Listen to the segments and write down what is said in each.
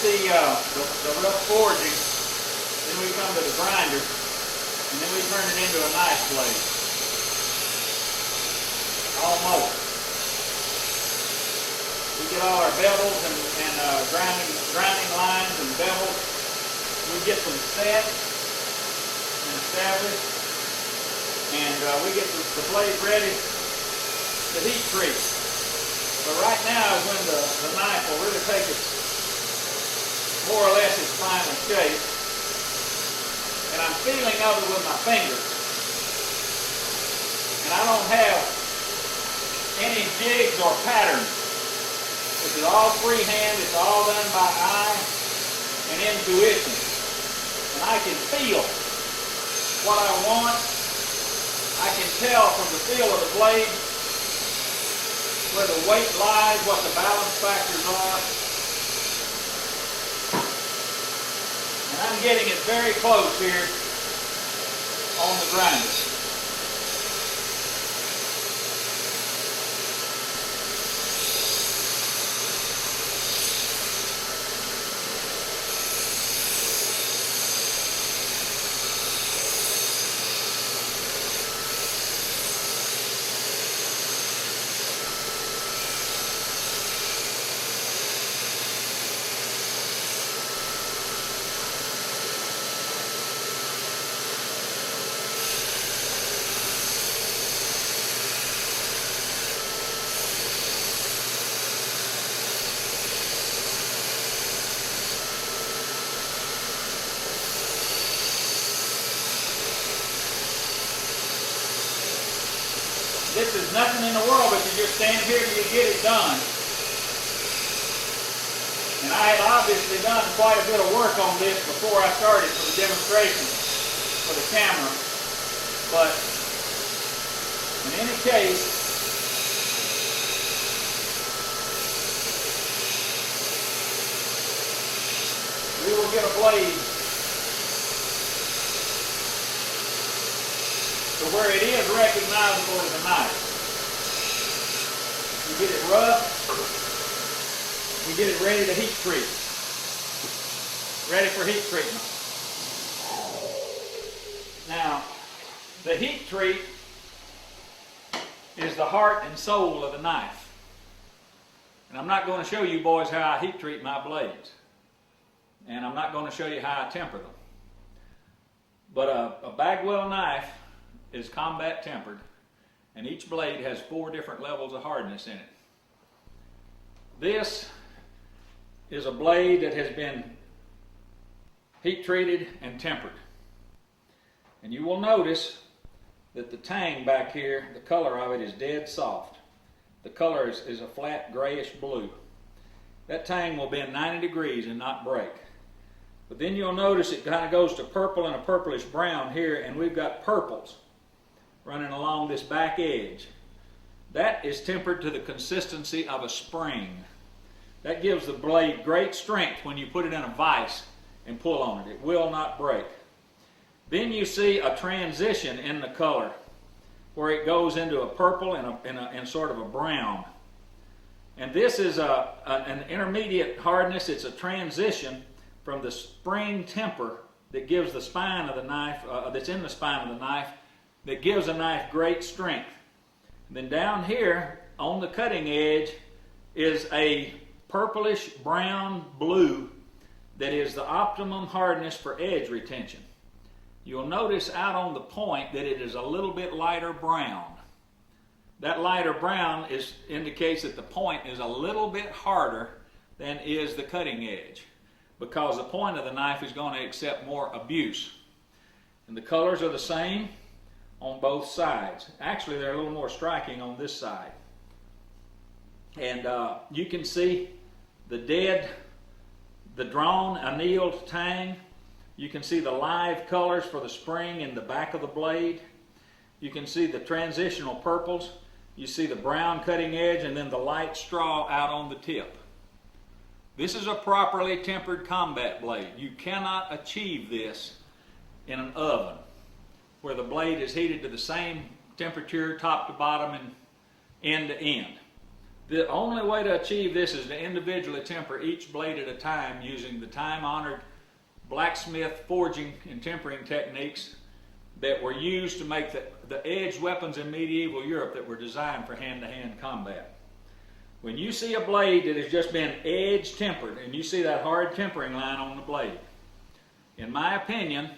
the rough forging, then we come to the grinder, and then we turn it into a knife blade. Almost. We get all our bevels and grinding lines and bevels. We get them set and established, and we get the blade ready to heat treat. But right now is when the knife will really take its more or less its final shape. And I'm feeling of it with my fingers. And I don't have any jigs or patterns. This is all freehand. It's all done by eye and intuition. And I can feel what I want. I can tell from the feel of the blade where the weight lies, what the balance factors are. And I'm getting it very close here on the grinder. This is nothing in the world but you just stand here and you get it done. And I had obviously done quite a bit of work on this before I started for the demonstration for the camera. But in any case, we will get a blade to where it is recognizable as a knife. We get it rough, we get it ready to heat treat. Ready for heat treatment. Now, the heat treat is the heart and soul of the knife. And I'm not going to show you boys how I heat treat my blades. And I'm not going to show you how I temper them. But a Bagwell knife is combat tempered, and each blade has 4 different levels of hardness in it. This is a blade that has been heat treated and tempered. And you will notice that the tang back here, the color of it is dead soft. The color is a flat grayish blue. That tang will bend 90 degrees and not break. But then you'll notice it kind of goes to purple and a purplish brown here, and we've got purples running along this back edge. That is tempered to the consistency of a spring. That gives the blade great strength when you put it in a vise and pull on it. It will not break. Then you see a transition in the color where it goes into a purple and sort of a brown. And this is an intermediate hardness. It's a transition from the spring temper that gives the spine of the knife, that's in the spine of the knife, that gives a knife great strength. And then down here on the cutting edge is a purplish brown blue that is the optimum hardness for edge retention. You'll notice out on the point that it is a little bit lighter brown. That lighter brown indicates that the point is a little bit harder than is the cutting edge, because the point of the knife is going to accept more abuse. And the colors are the same on both sides. Actually, they're a little more striking on this side. And you can see the drawn annealed tang. You can see the live colors for the spring in the back of the blade. You can see the transitional purples. You see the brown cutting edge and then the light straw out on the tip. This is a properly tempered combat blade. You cannot achieve this in an oven where the blade is heated to the same temperature top to bottom and end to end. The only way to achieve this is to individually temper each blade at a time using the time-honored blacksmith forging and tempering techniques that were used to make the edged weapons in medieval Europe that were designed for hand-to-hand combat. When you see a blade that has just been edge tempered, and you see that hard tempering line on the blade, in my opinion,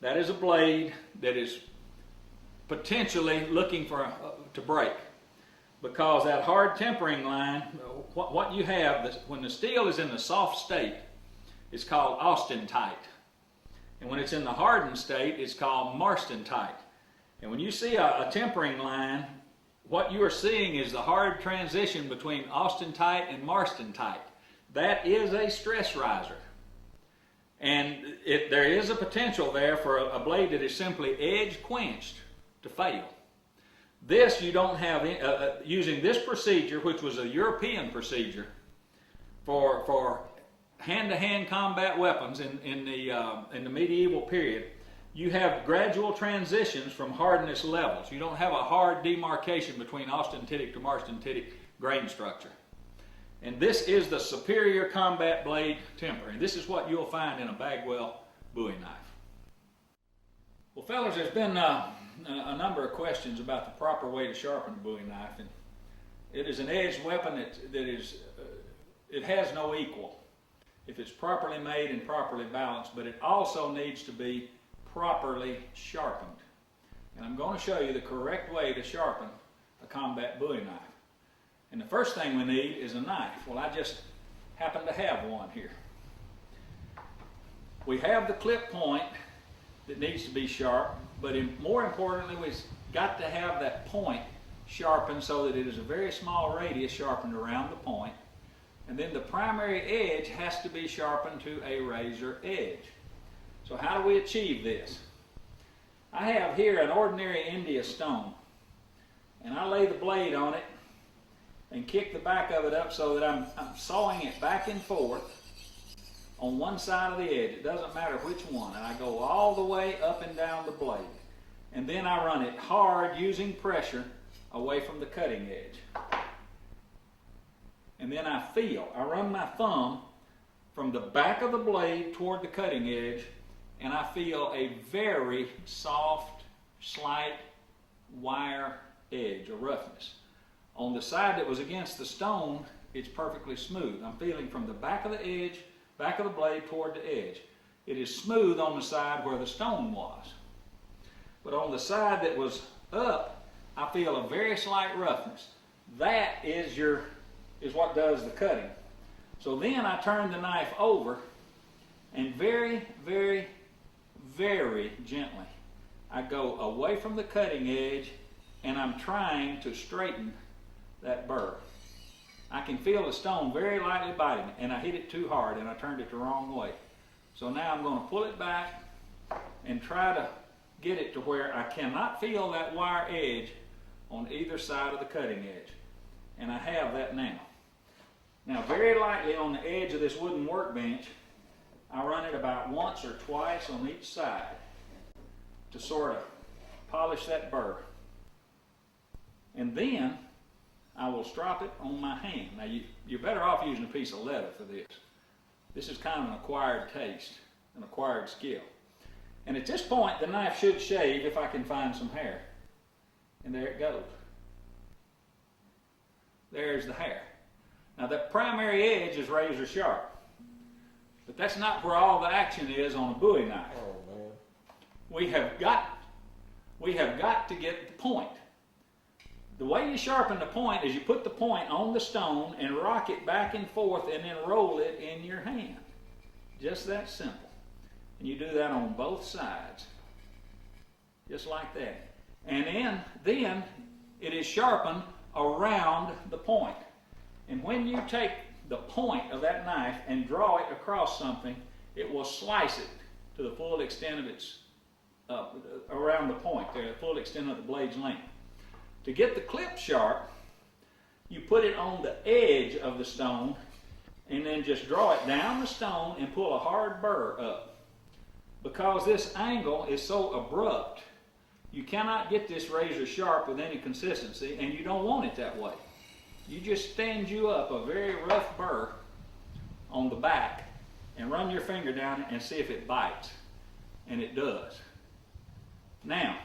that is a blade that is potentially looking to break. Because that hard tempering line, what you have, when the steel is in the soft state, it's called austenite. And when it's in the hardened state, it's called marstenite. And when you see a tempering line, what you are seeing is the hard transition between austenite and marstenite. That is a stress riser. And there is a potential there for a blade that is simply edge quenched to fail. This you don't have, using this procedure, which was a European procedure for hand-to-hand combat weapons in the medieval period, you have gradual transitions from hardness levels. You don't have a hard demarcation between austenitic to marstenitic grain structure. And this is the superior combat blade temper. And this is what you'll find in a Bagwell Bowie knife. Well, fellas, there's been a number of questions about the proper way to sharpen a Bowie knife. And it is an edged weapon it has no equal if it's properly made and properly balanced, but it also needs to be properly sharpened. And I'm going to show you the correct way to sharpen a combat Bowie knife. And the first thing we need is a knife. Well, I just happen to have one here. We have the clip point that needs to be sharp, but more importantly, we've got to have that point sharpened so that it is a very small radius sharpened around the point. And then the primary edge has to be sharpened to a razor edge. So how do we achieve this? I have here an ordinary India stone, and I lay the blade on it and kick the back of it up so that I'm sawing it back and forth on one side of the edge. It doesn't matter which one. And I go all the way up and down the blade. And then I run it hard using pressure away from the cutting edge. And then I run my thumb from the back of the blade toward the cutting edge, and I feel a very soft, slight wire edge or roughness. On the side that was against the stone, it's perfectly smooth. I'm feeling from the back of the edge, back of the blade toward the edge. It is smooth on the side where the stone was. But on the side that was up, I feel a very slight roughness. That is what does the cutting. So then I turn the knife over, and very, very, very gently I go away from the cutting edge, and I'm trying to straighten that burr. I can feel the stone very lightly biting it, and I hit it too hard and I turned it the wrong way. So now I'm going to pull it back and try to get it to where I cannot feel that wire edge on either side of the cutting edge. And I have that now. Now very lightly on the edge of this wooden workbench, I run it about once or twice on each side to sort of polish that burr. And then I will strop it on my hand. Now you're better off using a piece of leather for this. This is kind of an acquired taste, an acquired skill. And at this point the knife should shave if I can find some hair. And there it goes. There's the hair. Now the primary edge is razor sharp. But that's not where all the action is on a Bowie knife. Oh, man. We have got to get the point. The way you sharpen the point is you put the point on the stone and rock it back and forth and then roll it in your hand. Just that simple. And you do that on both sides. Just like that. And then it is sharpened around the point. And when you take the point of that knife and draw it across something, it will slice it to the full extent of its, around the point, the full extent of the blade's length. To get the clip sharp, you put it on the edge of the stone and then just draw it down the stone and pull a hard burr up. Because this angle is so abrupt, you cannot get this razor sharp with any consistency, and you don't want it that way. you just stand you up a very rough burr on the back and run your finger down it and see if it bites. And it does. Now,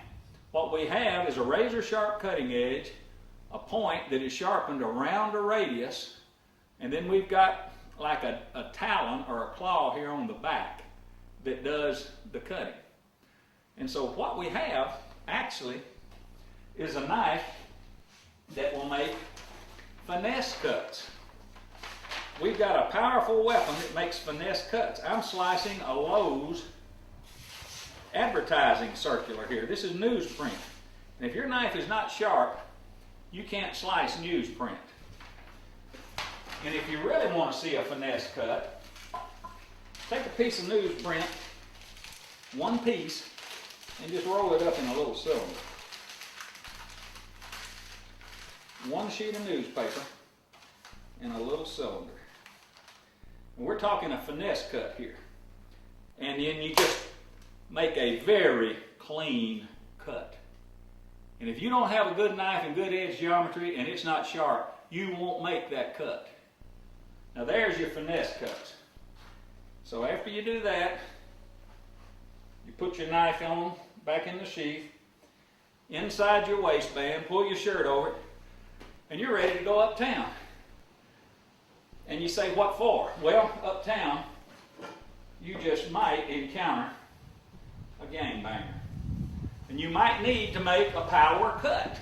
what we have is a razor sharp cutting edge, a point that is sharpened around a radius, and then we've got like a talon or a claw here on the back that does the cutting. And so what we have actually is a knife that will make finesse cuts. We've got a powerful weapon that makes finesse cuts. I'm slicing a Lowe's advertising circular here. This is newsprint. And if your knife is not sharp, you can't slice newsprint. And if you really want to see a finesse cut, take a piece of newsprint, one piece, and just roll it up in a little cylinder. One sheet of newspaper in a little cylinder. And we're talking a finesse cut here. And then you just make a very clean cut. And if you don't have a good knife and good edge geometry and it's not sharp, you won't make that cut. Now there's your finesse cuts. So after you do that, you put your knife on, back in the sheath, inside your waistband, pull your shirt over it, and you're ready to go uptown. And you say, what for? Well, uptown, you just might encounter a gangbanger. And you might need to make a power cut,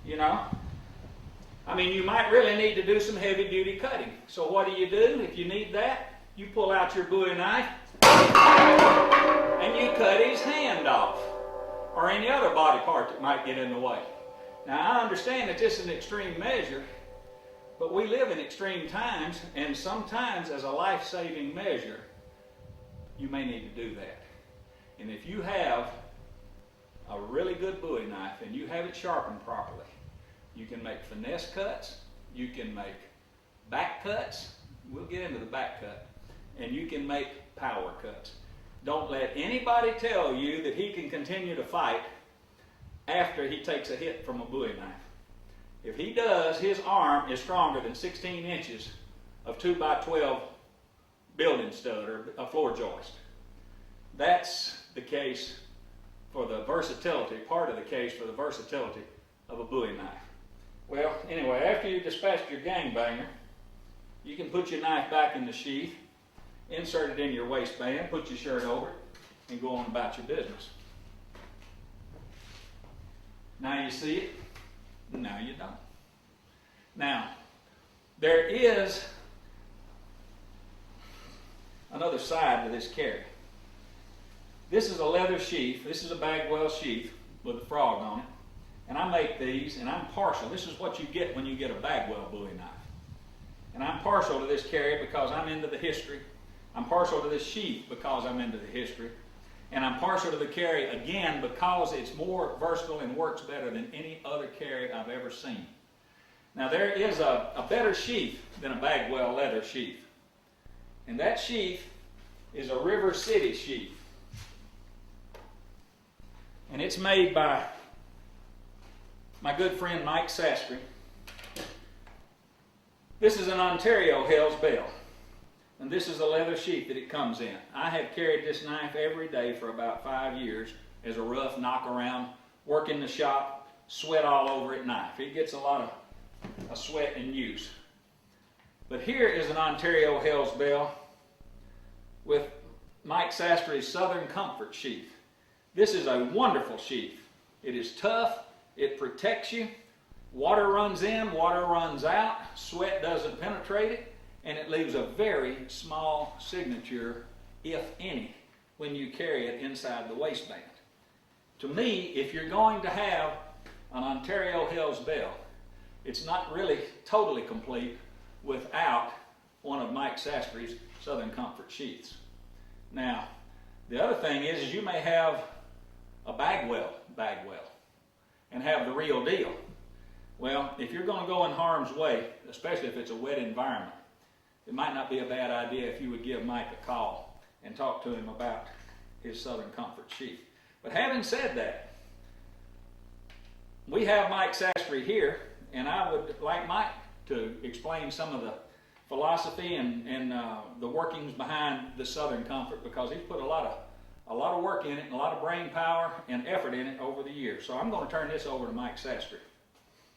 you know. I mean, you might really need to do some heavy duty cutting. So what do? If you need that, you pull out your Bowie knife and you cut his hand off, or any other body part that might get in the way. Now I understand that this is an extreme measure, but we live in extreme times, and sometimes as a life-saving measure, you may need to do that. And if you have a really good Bowie knife and you have it sharpened properly, you can make finesse cuts, you can make back cuts, we'll get into the back cut, and you can make power cuts. Don't let anybody tell you that he can continue to fight after he takes a hit from a Bowie knife. If he does, his arm is stronger than 16 inches of 2x12 building stud or a floor joist. That's the case for the versatility, part of the case for the versatility of a Bowie knife. Well, anyway, after you've dispatched your gangbanger, you can put your knife back in the sheath, insert it in your waistband, put your shirt over it, and go on about your business. Now you see it, now you don't. Now, there is another side to this carry. This is a leather sheath. This is a Bagwell sheath with a frog on it. And I make these, and I'm partial. This is what you get when you get a Bagwell Bowie knife. And I'm partial to this carry because I'm into the history. I'm partial to this sheath because I'm into the history. And I'm partial to the carry again because it's more versatile and works better than any other carry I've ever seen. Now there is a better sheath than a Bagwell leather sheath. And that sheath is a River City sheath. And it's made by my good friend Mike Sastry. This is an Ontario Hell's Bell. And this is the leather sheath that it comes in. I have carried this knife every day for about 5 years as a rough knock around, work in the shop, sweat all over it knife. It gets a lot of sweat and use. But here is an Ontario Hell's Bell with Mike Sastry's Southern Comfort sheath. This is a wonderful sheath. It is tough, it protects you, water runs in, water runs out, sweat doesn't penetrate it, and it leaves a very small signature, if any, when you carry it inside the waistband. To me, if you're going to have an Ontario Hell's Bell, it's not really totally complete without one of Mike Sastry's Southern Comfort sheaths. Now, the other thing is you may have a Bagwell and have the real deal. Well, if you're going to go in harm's way, especially if it's a wet environment, it might not be a bad idea if you would give Mike a call and talk to him about his Southern Comfort sheath. But having said that, we have Mike Sastry here, and I would like Mike to explain some of the philosophy and the workings behind the Southern Comfort, because he's put a lot of work in it and a lot of brain power and effort in it over the years. So I'm going to turn this over to Mike Sastry.